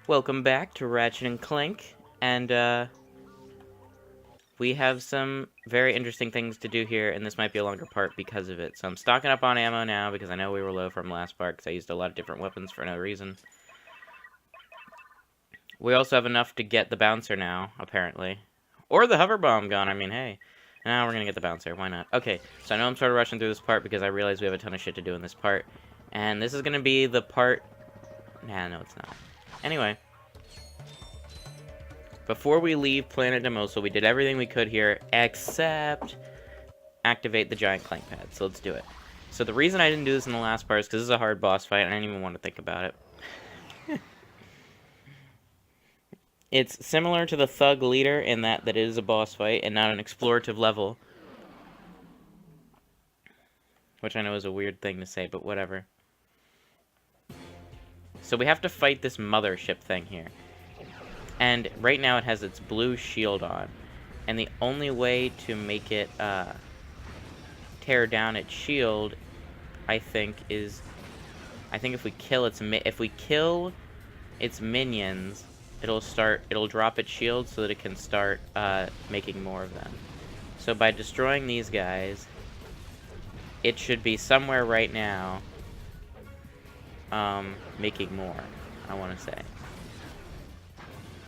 Welcome back to Ratchet and Clank, and we have some very interesting things to do here, and this might be a longer part because of it. So I'm stocking up on ammo now because I know we were low from last part because I used a lot of different weapons for no reason. We also have enough to get the bouncer now, apparently. Or the hover bomb gun, I mean, hey. Now we're gonna get the bouncer, why not? Okay, so I know I'm sort of rushing through this part because I realize we have a ton of shit to do in this part. And this is gonna be the part... Nah, no it's not. Anyway. Before we leave Planet Damosel, we did everything we could here, except activate the giant clank pad. So let's do it. So the reason I didn't do this in the last part is because this is a hard boss fight, and I didn't even want to think about it. It's similar to the Thug Leader in that it is a boss fight and not an explorative level. Which I know is a weird thing to say, but whatever. So we have to fight this mothership thing here. And right now it has its blue shield on. And the only way to make it tear down its shield, I think, is... I think if we kill its minions, it'll drop its shield so that it can start making more of them. So by destroying these guys, it should be somewhere right now making more, I want to say.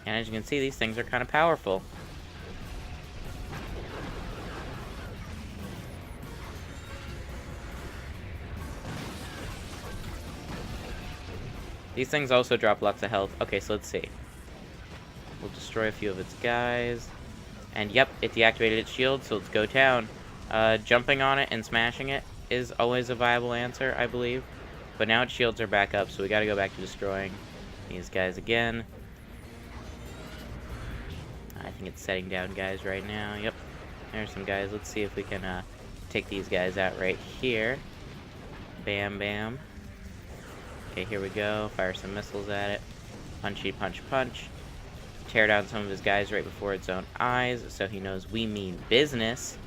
And as you can see, these things are kind of powerful. These things also drop lots of health. Okay, so let's see. We'll destroy a few of its guys. And yep, it deactivated its shield, so let's go down. Jumping on it and smashing it is always a viable answer, I believe. But now its shields are back up, so we gotta go back to destroying these guys again. I think it's setting down guys right now. Yep, there's some guys. Let's see if we can take these guys out right here. Bam, bam. Okay, here we go. Fire some missiles at it. Punchy, punch, punch. Tear down some of his guys right before its own eyes, so he knows we mean business.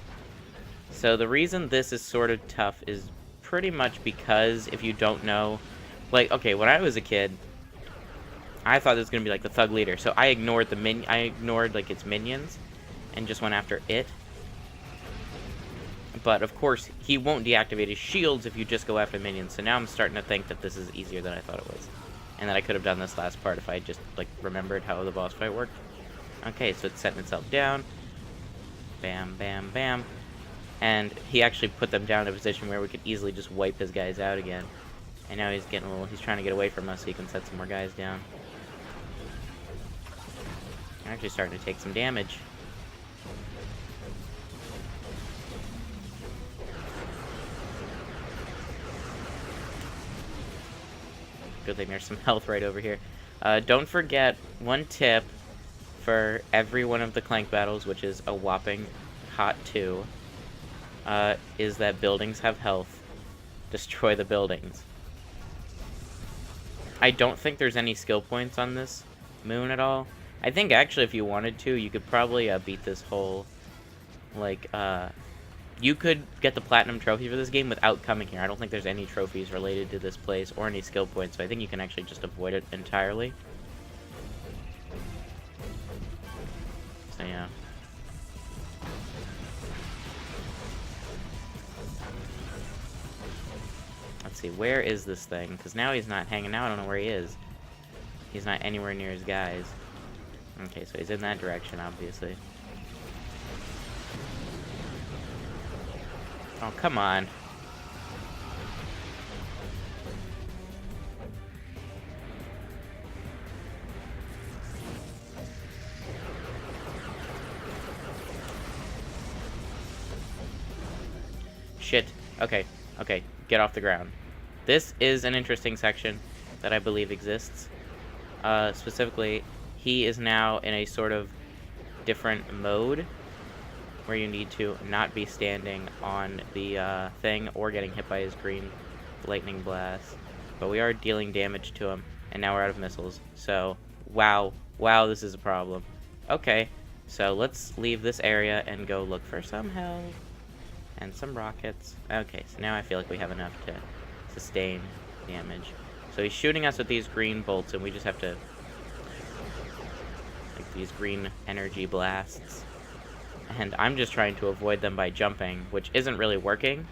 So the reason this is sort of tough is pretty much because if you don't know... Like, okay, when I was a kid, I thought this was gonna be like the Thug Leader, so I ignored like its minions and just went after it. But of course, he won't deactivate his shields if you just go after minions. So now I'm starting to think that this is easier than I thought it was, and that I could have done this last part if I just like remembered how the boss fight worked. Okay, so it's setting itself down. Bam, bam, bam. And he actually put them down in a position where we could easily just wipe his guys out again. And now he's getting a little... He's trying to get away from us so he can set some more guys down. I'm actually starting to take some damage. Good thing there's some health right over here. Don't forget, one tip for every one of the Clank battles, which is a whopping hot 2, is that buildings have health. Destroy the buildings. I don't think there's any skill points on this moon at all. I think actually if you wanted to, you could probably beat this whole, like, you could get the platinum trophy for this game without coming here. I don't think there's any trophies related to this place or any skill points, so I think you can actually just avoid it entirely. So yeah. Let's see, where is this thing? Because now he's not hanging out. I don't know where he is. He's not anywhere near his guys. Okay, so he's in that direction, obviously. Oh, come on. Shit. Okay, okay, get off the ground. This is an interesting section that I believe exists. Specifically, he is now in a sort of different mode where you need to not be standing on the thing or getting hit by his green lightning blast. But we are dealing damage to him, and now we're out of missiles. So, wow, this is a problem. Okay, so let's leave this area and go look for some health and some rockets. Okay, so now I feel like we have enough to sustain damage. So he's shooting us with these green bolts, and we just have to like these green energy blasts. And I'm just trying to avoid them by jumping, which isn't really working.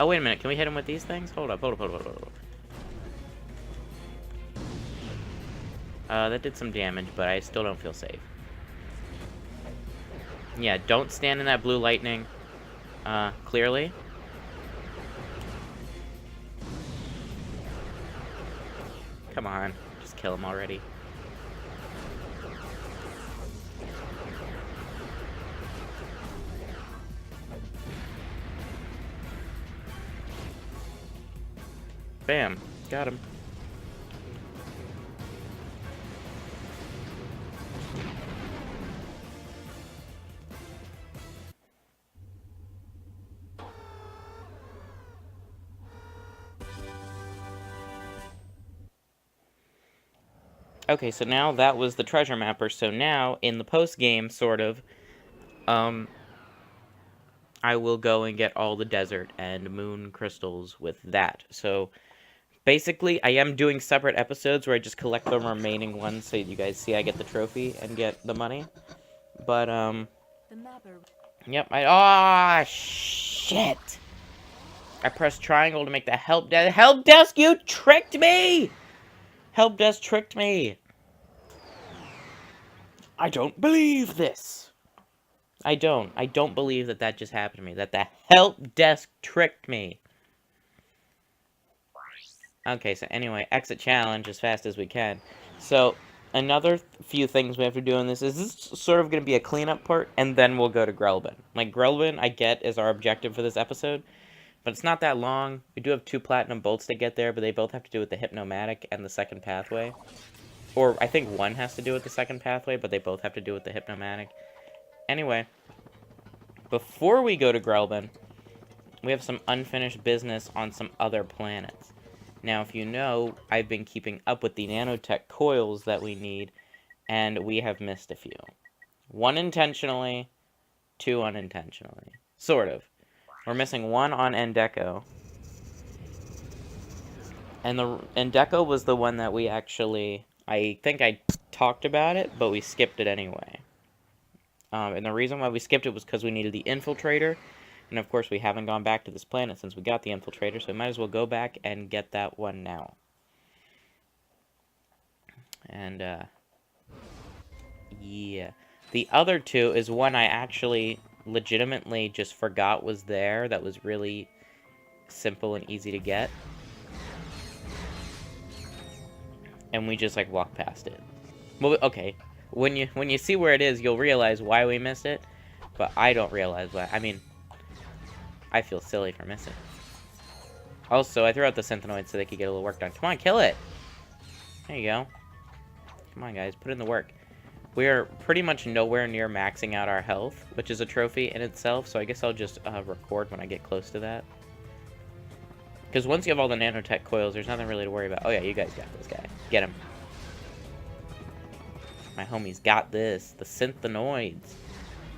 Oh, wait a minute. Can we hit him with these things? Hold up, hold up, hold up, hold up. That did some damage, but I still don't feel safe. Yeah, don't stand in that blue lightning. Clearly. Come on. Just kill him already. Bam. Got him. Okay, so now that was the treasure mapper. So now, in the post-game, sort of, I will go and get all the desert and moon crystals with that. So, basically, I am doing separate episodes where I just collect the remaining ones so you guys see I get the trophy and get the money. But, yep, shit! I pressed triangle to make the help desk. Help desk, you tricked me! Help desk tricked me! I don't believe this! I don't believe that that just happened to me. That the help desk tricked me. Okay, so anyway, exit challenge as fast as we can. So, another few things we have to do in this is sort of going to be a cleanup part, and then we'll go to Grelbin. Like, Grelbin, I get, is our objective for this episode, but it's not that long. We do have 2 platinum bolts to get there, but they both have to do with the Hypnomatic and the second pathway. Or, I think one has to do with the second pathway, but they both have to do with the Hypnomatic. Anyway, before we go to Grelbin, we have some unfinished business on some other planets. Now, if you know, I've been keeping up with the nanotech coils that we need, and we have missed a few. 1 intentionally, 2 unintentionally. Sort of. We're missing 1 on Endeco. And the Endeco was the one that we actually... I think I talked about it, but we skipped it anyway. And the reason why we skipped it was because we needed the infiltrator. And of course, we haven't gone back to this planet since we got the infiltrator, so we might as well go back and get that one now. And, yeah. The other 2 is one I actually legitimately just forgot was there. That was really simple and easy to get. And we just, like, walked past it. Well, okay. When you see where it is, you'll realize why we missed it. But I don't realize why. I mean, I feel silly for missing. Also, I threw out the Synthenoids so they could get a little work done. Come on, kill it! There you go. Come on, guys. Put in the work. We are pretty much nowhere near maxing out our health, which is a trophy in itself, so I guess I'll just record when I get close to that. Because once you have all the nanotech coils, there's nothing really to worry about. Oh yeah, you guys got this guy. Get him. My homie's got this. The Synthenoids.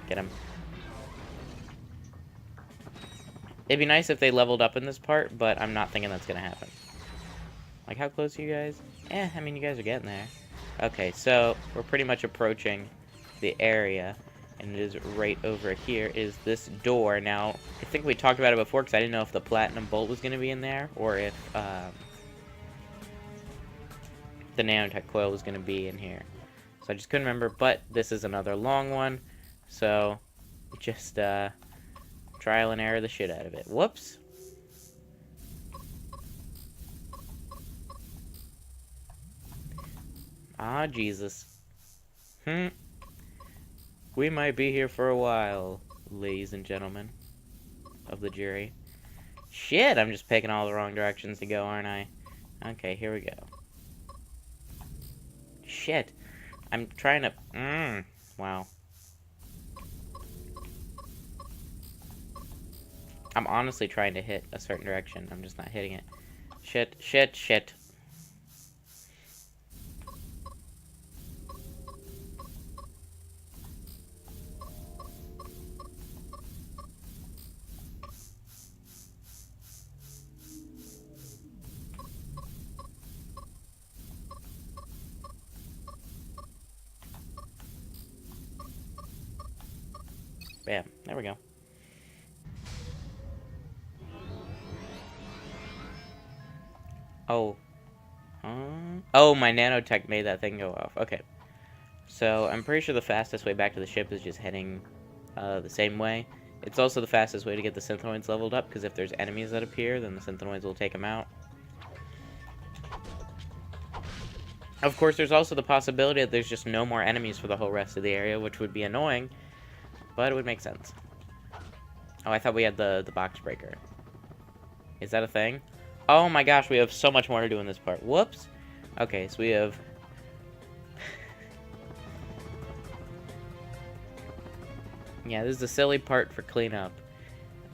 Get him. It'd be nice if they leveled up in this part, but I'm not thinking that's gonna happen. Like, how close are you guys? I mean, you guys are getting there. Okay, so we're pretty much approaching the area, and it is right over here is this door. Now, I think we talked about it before, because I didn't know if the platinum bolt was going to be in there, or if the nanotech coil was going to be in here. So I just couldn't remember, but this is another long one, so just trial and error the shit out of it. Whoops. Ah, Jesus. We might be here for a while, ladies and gentlemen of the jury. Shit, I'm just picking all the wrong directions to go, aren't I? Okay, here we go. Shit. I'm trying to... Wow. I'm honestly trying to hit a certain direction. I'm just not hitting it. Shit, shit, shit. Bam. There we go. Oh. Oh, my nanotech made that thing go off. Okay. So, I'm pretty sure the fastest way back to the ship is just heading the same way. It's also the fastest way to get the synthenoids leveled up, because if there's enemies that appear, then the synthenoids will take them out. Of course, there's also the possibility that there's just no more enemies for the whole rest of the area, which would be annoying, but it would make sense. Oh, I thought we had the box breaker. Is that a thing? Oh my gosh, we have so much more to do in this part. Whoops. Okay, so we have... yeah, this is a silly part for cleanup.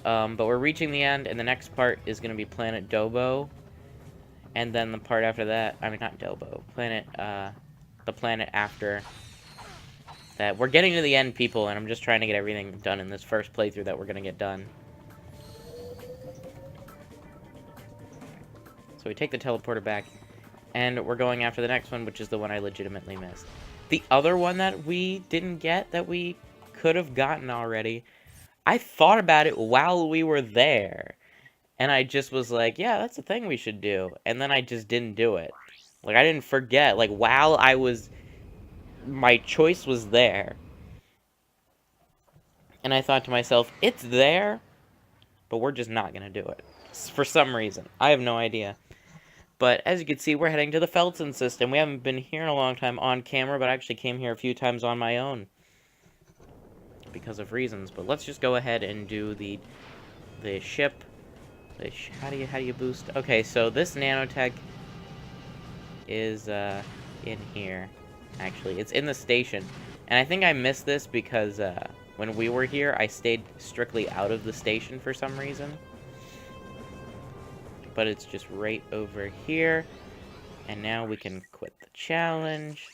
But we're reaching the end, and the next part is going to be Planet Dobo. And then the part after that... I mean, not Dobo. The planet after that. We're getting to the end, people, and I'm just trying to get everything done in this first playthrough that we're going to get done. So we take the teleporter back, and we're going after the next one, which is the one I legitimately missed. The other one that we didn't get, that we could have gotten already, I thought about it while we were there. And I just was like, yeah, that's the thing we should do. And then I just didn't do it. Like, I didn't forget. Like, while I was... my choice was there. And I thought to myself, it's there, but we're just not going to do it. For some reason. I have no idea. But as you can see, we're heading to the Felton system. We haven't been here in a long time on camera, but I actually came here a few times on my own. Because of reasons. But let's just go ahead and do the ship. How do you boost? Okay, so this nanotech is in here. Actually, it's in the station. And I think I missed this because when we were here, I stayed strictly out of the station for some reason. But it's just right over here. And now we can quit the challenge.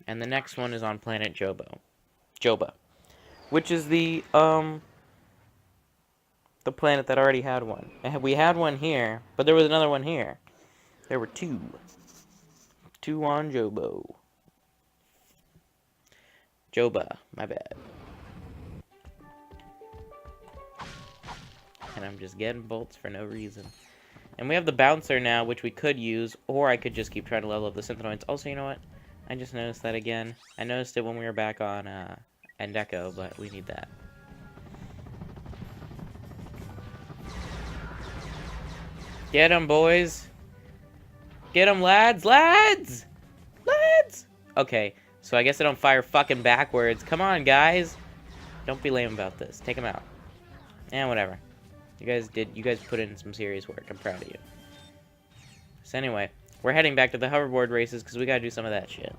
And the next one is on planet Joba. Which is the planet that already had one. We had one here, but there was another one here. There were two. Two on Joba, my bad. And I'm just getting bolts for no reason. And we have the bouncer now, which we could use, or I could just keep trying to level up the synthenoids. Also, you know what? I just noticed that again. I noticed it when we were back on Endeco, but we need that. Get 'em, boys! Get 'em, lads! Lads! Lads! Okay, so I guess I don't fire fucking backwards. Come on, guys! Don't be lame about this. Take 'em out. And whatever. You guys put in some serious work. I'm proud of you. So anyway, we're heading back to the hoverboard races because we gotta do some of that shit.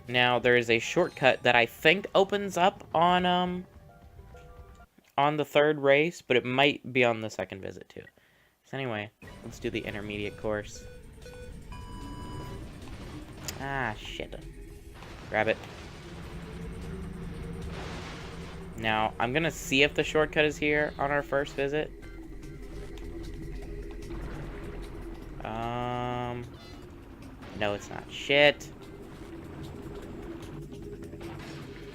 Now, there is a shortcut that I think opens up on the third race, but it might be on the second visit too. So anyway, let's do the intermediate course. Ah, shit. Grab it. Now, I'm gonna see if the shortcut is here on our first visit. No, it's not. Shit.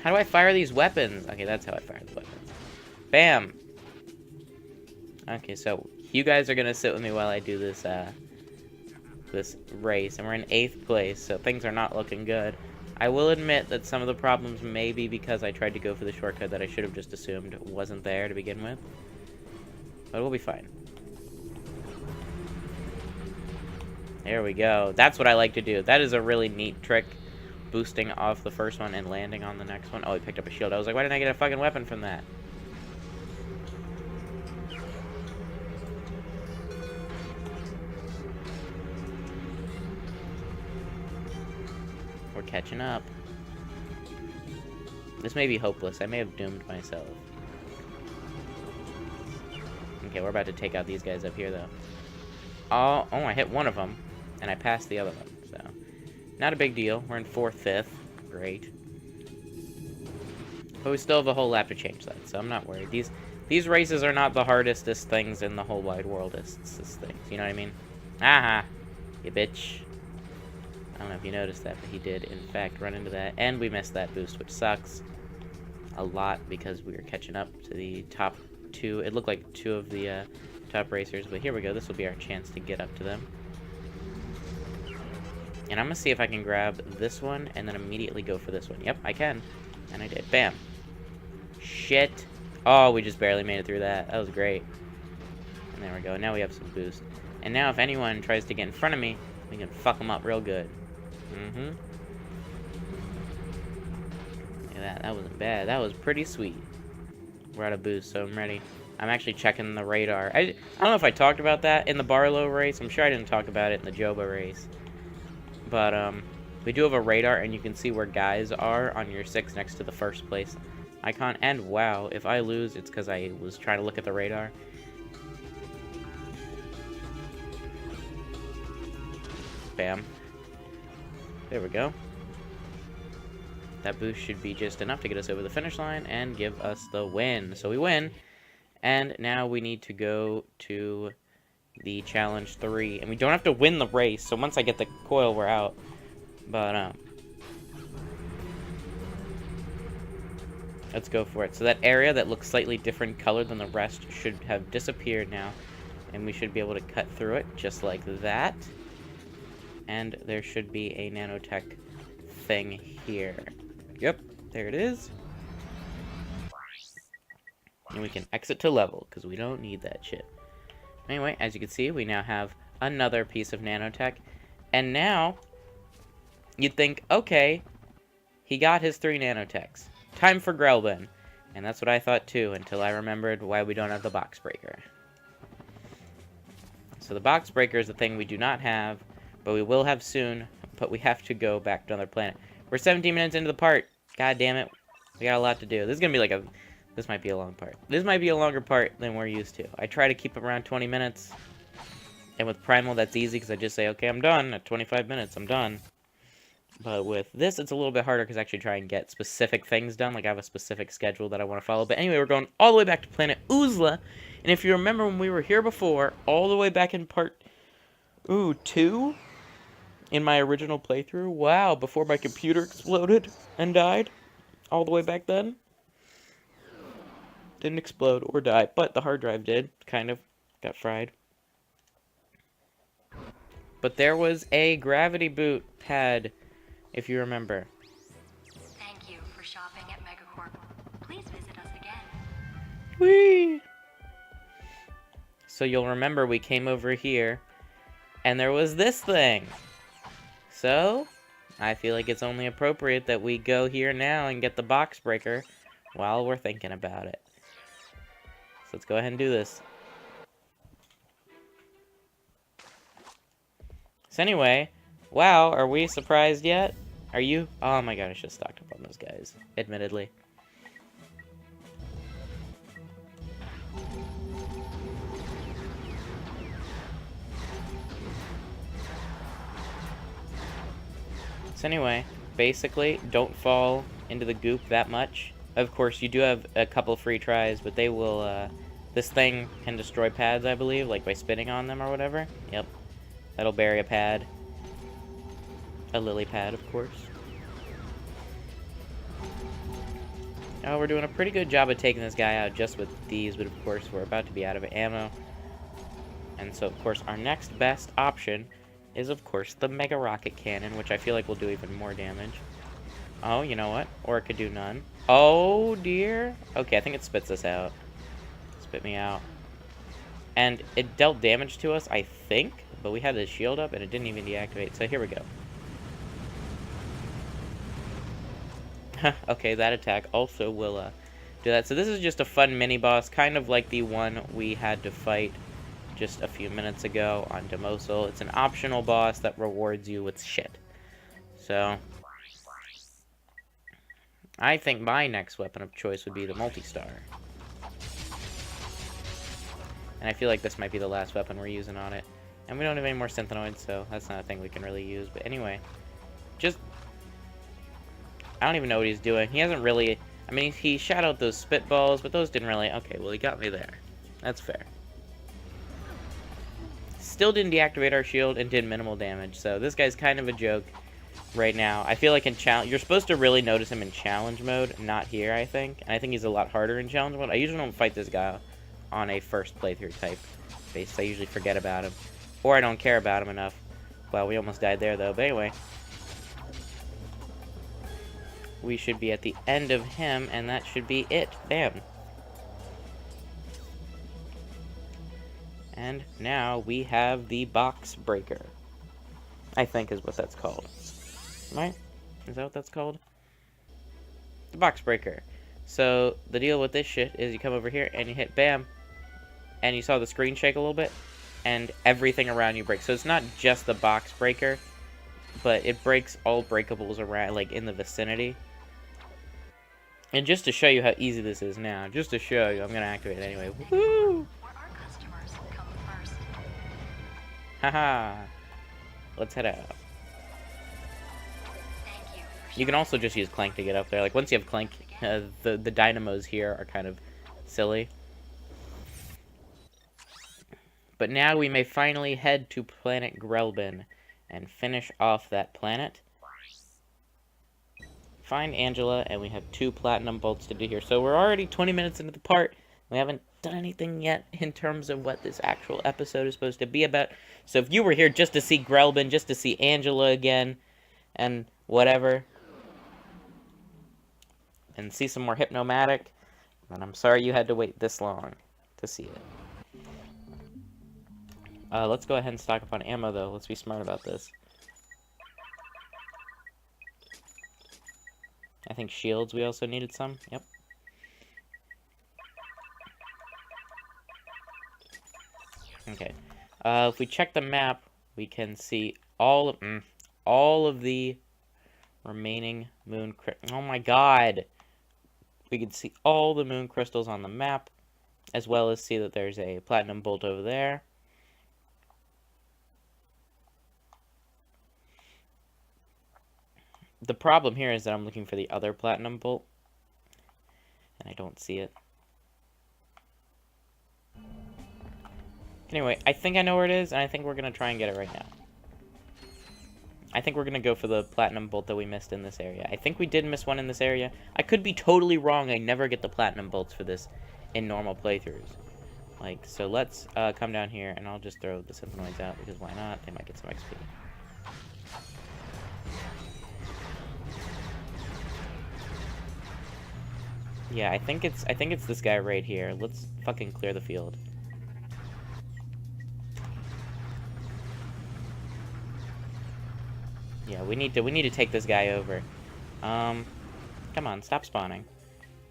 How do I fire these weapons? Okay, that's how I fire the weapons. Bam! Okay, so you guys are gonna sit with me while I do this, this race. And we're in 8th place, so things are not looking good. I will admit that some of the problems may be because I tried to go for the shortcut that I should have just assumed wasn't there to begin with. But we'll be fine. There we go. That's what I like to do. That is a really neat trick. Boosting off the first one and landing on the next one. Oh, he picked up a shield. I was like, why didn't I get a fucking weapon from that? We're catching up. This may be hopeless. I may have doomed myself. Okay, we're about to take out these guys up here, though. Oh, I hit one of them, and I passed the other one, so... Not a big deal. We're in 4th, 5th. Great. But we still have a whole lap to change that, so I'm not worried. These races are not the hardestest things in the whole wide world. Things, you know what I mean? Aha! You bitch. I don't know if you noticed that, but he did, in fact, run into that. And we missed that boost, which sucks a lot because we were catching up to the top two. It looked like two of the top racers, but here we go. This will be our chance to get up to them. And I'm going to see if I can grab this one and then immediately go for this one. Yep, I can. And I did. Bam. Shit. Oh, we just barely made it through that. That was great. And there we go. Now we have some boost. And now if anyone tries to get in front of me, we can fuck them up real good. Mm-hmm. Yeah, that wasn't bad. That was pretty sweet. We're out of boost, so I'm ready. I'm actually checking the radar. I don't know if I talked about that in the Barlow race. I'm sure I didn't talk about it in the Joba race. But, we do have a radar, and you can see where guys are on your 6 next to the first place icon. And, wow, if I lose, it's because I was trying to look at the radar. Bam. There we go. That boost should be just enough to get us over the finish line and give us the win. So we win. And now we need to go to the challenge 3. And we don't have to win the race. So once I get the coil, we're out. But, let's go for it. So that area that looks slightly different color than the rest should have disappeared now. And we should be able to cut through it just like that. And there should be a nanotech thing here. Yep, there it is. And we can exit to level, because we don't need that shit. Anyway, as you can see, we now have another piece of nanotech. And now, you'd think, okay, he got his 3 nanotechs. Time for Grelbin. And that's what I thought too, until I remembered why we don't have the box breaker. So the box breaker is the thing we do not have, but we will have soon, but we have to go back to another planet. We're 17 minutes into the part. God damn it. We got a lot to do. This is going to be like this might be a long part. This might be a longer part than we're used to. I try to keep it around 20 minutes. And with Primal, that's easy because I just say, okay, I'm done. At 25 minutes, I'm done. But with this, it's a little bit harder because I actually try and get specific things done. Like, I have a specific schedule that I want to follow. But anyway, we're going all the way back to planet Uzla. And if you remember when we were here before, all the way back in part 2? In my original playthrough? Wow, before my computer exploded and died? All the way back then? Didn't explode or die, but the hard drive did. Kind of. Got fried. But there was a gravity boot pad, if you remember. Thank you for shopping at Megacorp. Please visit us again. Whee! So you'll remember we came over here, and there was this thing. So, I feel like it's only appropriate that we go here now and get the box breaker while we're thinking about it. So let's go ahead and do this. So anyway, wow, are we surprised yet? Are you? Oh my god, I should have stocked up on those guys, admittedly. So anyway, basically, don't fall into the goop that much. Of course, you do have a couple free tries, but they will, this thing can destroy pads, I believe, like by spitting on them or whatever. Yep. That'll bury a pad. A lily pad, of course. Oh, we're doing a pretty good job of taking this guy out just with these, but of course, we're about to be out of ammo. And so, of course, our next best option is, of course, the Mega Rocket Cannon, which I feel like will do even more damage. Oh, you know what? Or it could do none. Oh, dear. Okay, I think it spits us out. Spit me out. And it dealt damage to us, I think, but we had the shield up and it didn't even deactivate, so here we go. Okay, that attack also will do that. So this is just a fun mini-boss, kind of like the one we had to fight just a few minutes ago on Damosel. It's an optional boss that rewards you with shit. So, I think my next weapon of choice would be the multi-star. And I feel like this might be the last weapon we're using on it. And we don't have any more synthenoids, so that's not a thing we can really use. But anyway, just... I don't even know what he's doing. He hasn't really... I mean, he shot out those spitballs, but those didn't really... Okay, well, he got me there. That's fair. Still didn't deactivate our shield and did minimal damage, so this guy's kind of a joke. right now. I feel like in challenge, you're supposed to really notice him in challenge mode, not here, I think. And I think he's a lot harder in challenge mode. I usually don't fight this guy on a first playthrough type basis. I usually forget about him, or I don't care about him enough. Well, we almost died there though. But anyway, we should be at the end of him, and that should be it. Bam. And now we have the box breaker. I think is what that's called. Right? Is that what that's called? The box breaker. So the deal with this shit is you come over here and you hit bam, and you saw the screen shake a little bit, and everything around you breaks. So it's not just the box breaker, but it breaks all breakables around, like in the vicinity. And just to show you how easy this is now, just to show you, I'm gonna activate it anyway. Woo! Where our customers come first. Haha. Let's head out. Thank you. You can also just use Clank to get up there. Like, once you have Clank, the dynamos here are kind of silly. But now we may finally head to planet Grelbin and finish off that planet. Find Angela, and we have 2 platinum bolts to do here. So we're already 20 minutes into the part. We haven't done anything yet in terms of what this actual episode is supposed to be about. So if you were here just to see Grelbin, just to see Angela again, and whatever, and see some more Hypnomatic, then I'm sorry you had to wait this long to see it. Let's go ahead and stock up on ammo, though. Let's be smart about this. I think shields, we also needed some. Yep. Okay. If we check the map, we can see all of the remaining moon crystals. Oh my god! We can see all the moon crystals on the map, as well as see that there's a platinum bolt over there. The problem here is that I'm looking for the other platinum bolt, and I don't see it. Anyway, I think I know where it is, and I think we're going to try and get it right now. I think we're going to go for the platinum bolt that we missed in this area. I think we did miss one in this area. I could be totally wrong. I never get the platinum bolts for this in normal playthroughs. Like, so let's come down here, and I'll just throw the Synthenoids out, because why not? They might get some XP. Yeah, I think it's this guy right here. Let's fucking clear the field. Yeah, we need to take this guy over. Come on, stop spawning.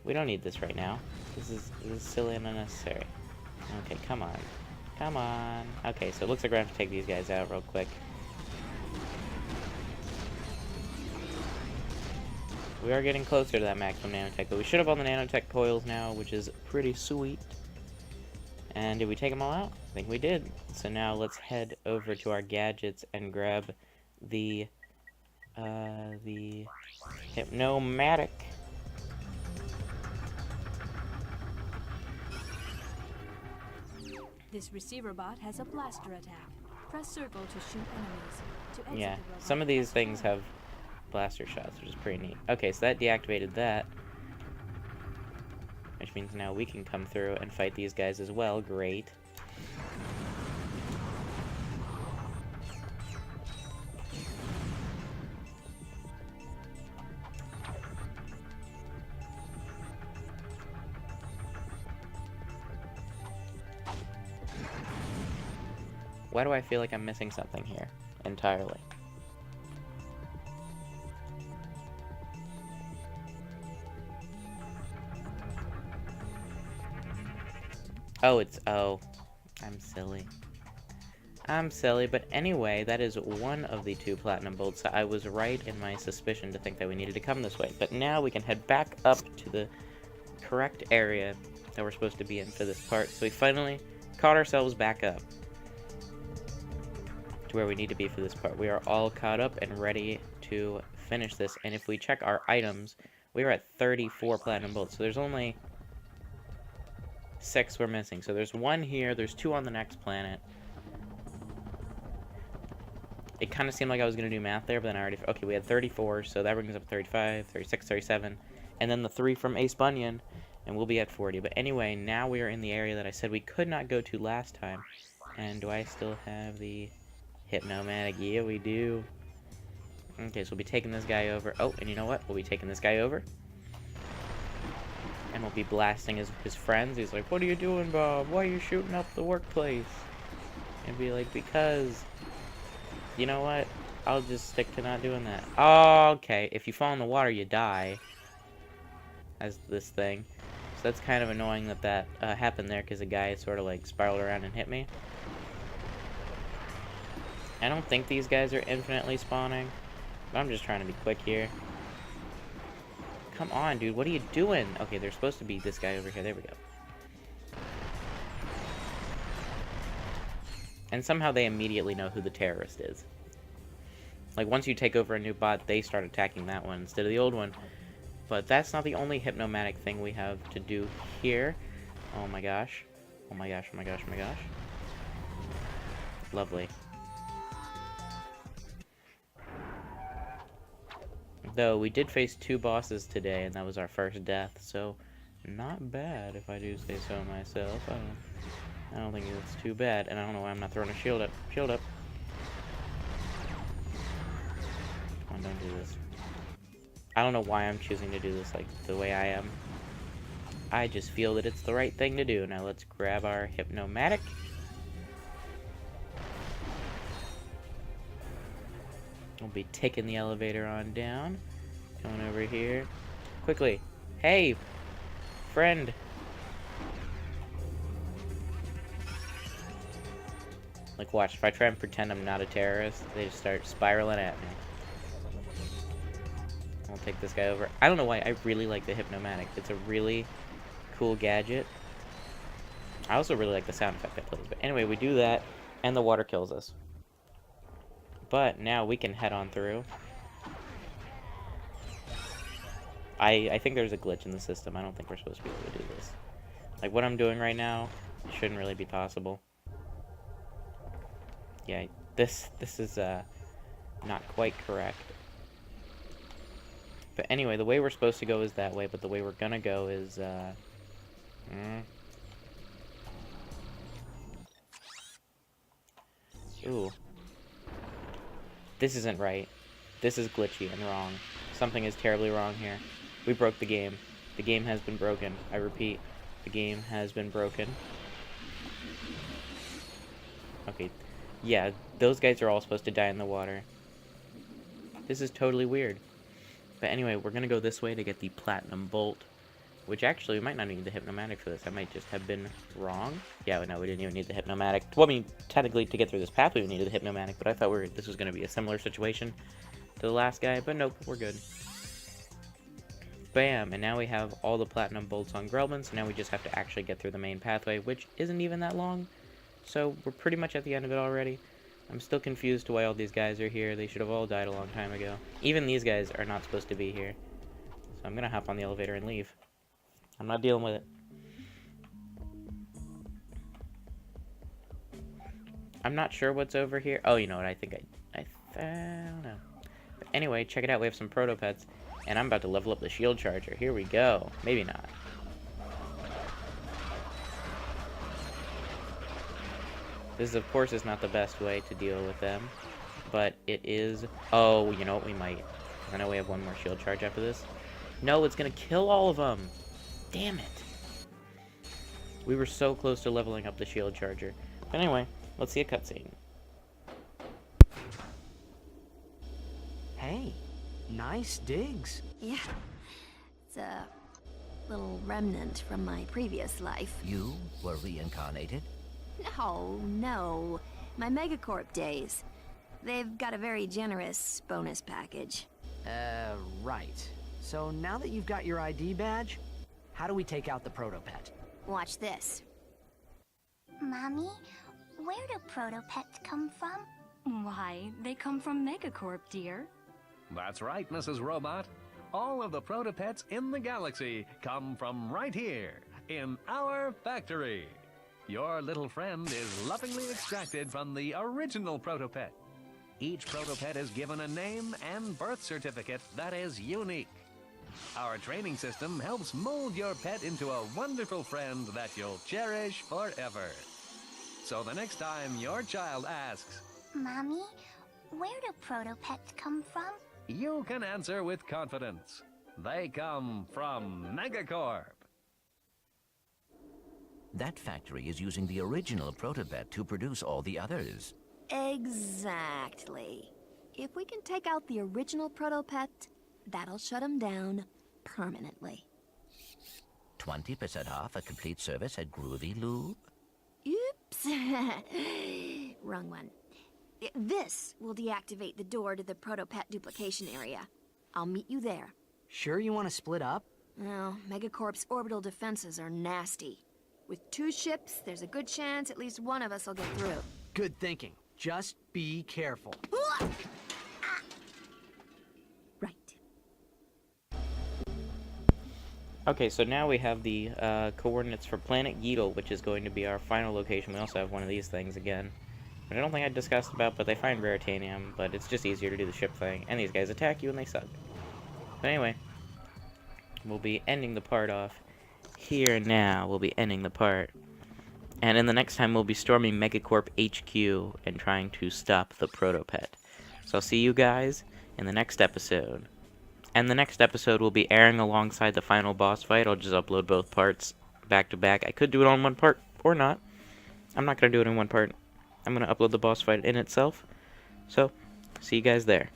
We don't need this right now. This is silly and unnecessary. Okay, come on. Come on. Okay, so it looks like we're gonna have to take these guys out real quick. We are getting closer to that maximum nanotech, but we should have all the nanotech coils now, which is pretty sweet. And did we take them all out? I think we did. So now let's head over to our gadgets and grab the Hypnomatic. This receiver bot has a blaster attack. Press circle to shoot enemies. To exit Yeah, the robot, some of these press things Y. have blaster shots, which is pretty neat. Okay, so that deactivated that. Which means now we can come through and fight these guys as well. Great. Why do I feel like I'm missing something here entirely? Oh, I'm silly. I'm silly, but anyway, that is one of the 2 platinum bolts. I was right in my suspicion to think that we needed to come this way. But now we can head back up to the correct area that we're supposed to be in for this part. So we finally caught ourselves back up to where we need to be for this part. We are all caught up and ready to finish this. And if we check our items, we are at 34 platinum bolts. So there's only 6 we're missing. So there's 1 here, there's 2 on the next planet. It kind of seemed like I was going to do math there, but then I already... Okay, we had 34, so that brings us up to 35, 36, 37. And then the 3 from Ace Bunyan, and we'll be at 40. But anyway, now we are in the area that I said we could not go to last time. And do I still have the Hypnomatic? Yeah, we do. Okay, so we'll be taking this guy over. Oh, and you know what? We'll be taking this guy over. And we'll be blasting his friends. He's like, what are you doing, Bob? Why are you shooting up the workplace? And be like, because... You know what? I'll just stick to not doing that. Oh, okay. If you fall in the water, you die. As this thing. So that's kind of annoying that happened there, because the guy sort of like spiraled around and hit me. I don't think these guys are infinitely spawning. But I'm just trying to be quick here. Come on, dude. What are you doing? Okay, they're supposed to be this guy over here. There we go. And somehow they immediately know who the terrorist is. Like, once you take over a new bot, they start attacking that one instead of the old one. But that's not the only Hypnomatic thing we have to do here. Oh my gosh. Oh my gosh, oh my gosh, oh my gosh. Lovely. Though, we did face 2 bosses today, and that was our first death, so not bad, if I do say so myself. I don't think it's too bad, and I don't know why I'm not throwing a shield up. Shield up. Come on, don't do this. I don't know why I'm choosing to do this like the way I am. I just feel that it's the right thing to do. Now let's grab our Hypnomatic. We'll be taking the elevator on down. Coming over here. Quickly. Hey! Friend! Like, watch, if I try and pretend I'm not a terrorist, they just start spiraling at me. I'll take this guy over. I don't know why, I really like the Hypnomatic. It's a really cool gadget. I also really like the sound effect that plays. But anyway, we do that, and the water kills us. But now we can head on through. I think there's a glitch in the system. I don't think we're supposed to be able to do this. Like, what I'm doing right now shouldn't really be possible. Yeah, this is not quite correct. But anyway, the way we're supposed to go is that way, but the way we're gonna go is Ooh. This isn't right. This is glitchy and wrong. Something is terribly wrong here. We broke the game. The game has been broken. I repeat, the game has been broken. Okay. Yeah, those guys are all supposed to die in the water. This is totally weird. But anyway, we're gonna go this way to get the Platinum Bolt. Which actually, we might not need the Hypnomatic for this. I might just have been wrong. Yeah, no, we didn't even need the Hypnomatic. Well, I mean, technically, to get through this path, we needed the Hypnomatic, but I thought this was gonna be a similar situation to the last guy, but nope, we're good. Bam! And now we have all the Platinum Bolts on Grelman, so now we just have to actually get through the main pathway, which isn't even that long. So, we're pretty much at the end of it already. I'm still confused to why all these guys are here. They should have all died a long time ago. Even these guys are not supposed to be here. So I'm gonna hop on the elevator and leave. I'm not dealing with it. I'm not sure what's over here. Oh, you know what? I don't know. But anyway, check it out. We have some Protopets. And I'm about to level up the shield charger. Here we go. Maybe not. This, of course, is not the best way to deal with them. But it is... Oh, you know what? We might. I know we have one more shield charge after this. No, it's going to kill all of them. Damn it. We were so close to leveling up the shield charger. But anyway, let's see a cutscene. Hey, nice digs. Yeah, it's a little remnant from my previous life. You were reincarnated? No. My Megacorp days. They've got a very generous bonus package. Right. So now that you've got your ID badge, how do we take out the Protopet? Watch this. Mommy, where do Protopets come from? Why, they come from Megacorp, dear. That's right, Mrs. Robot. All of the Protopets in the galaxy come from right here, in our factory. Your little friend is lovingly extracted from the original Protopet. Each protopet is given a name and birth certificate that is unique. Our training system helps mold your pet into a wonderful friend that you'll cherish forever. So the next time your child asks, Mommy, where do protopets come from? you can answer with confidence. They come from Megacorp. That factory is using the original protopet to produce all the others. Exactly. If we can take out the original protopet, that'll shut him down permanently. 20% off a complete service at Groovy Lube? Oops. Wrong one. This will deactivate the door to the protopet duplication area. I'll meet you there. Sure you want to split up? No, Megacorp's orbital defenses are nasty. With 2 ships, there's a good chance at least one of us will get through. Good thinking. Just be careful. Right. Okay, so now we have the coordinates for Planet Yeetle, which is going to be our final location. We also have one of these things again, which I don't think I discussed about, but they find Raritanium, but it's just easier to do the ship thing. And these guys attack you and they suck. But anyway, we'll be ending the part off here and now. We'll be ending the part. And in the next time, we'll be storming Megacorp HQ and trying to stop the Protopet. So I'll see you guys in the next episode. And the next episode will be airing alongside the final boss fight. I'll just upload both parts back to back. I could do it on one part or not. I'm not going to do it in one part. I'm going to upload the boss fight in itself. So, see you guys there.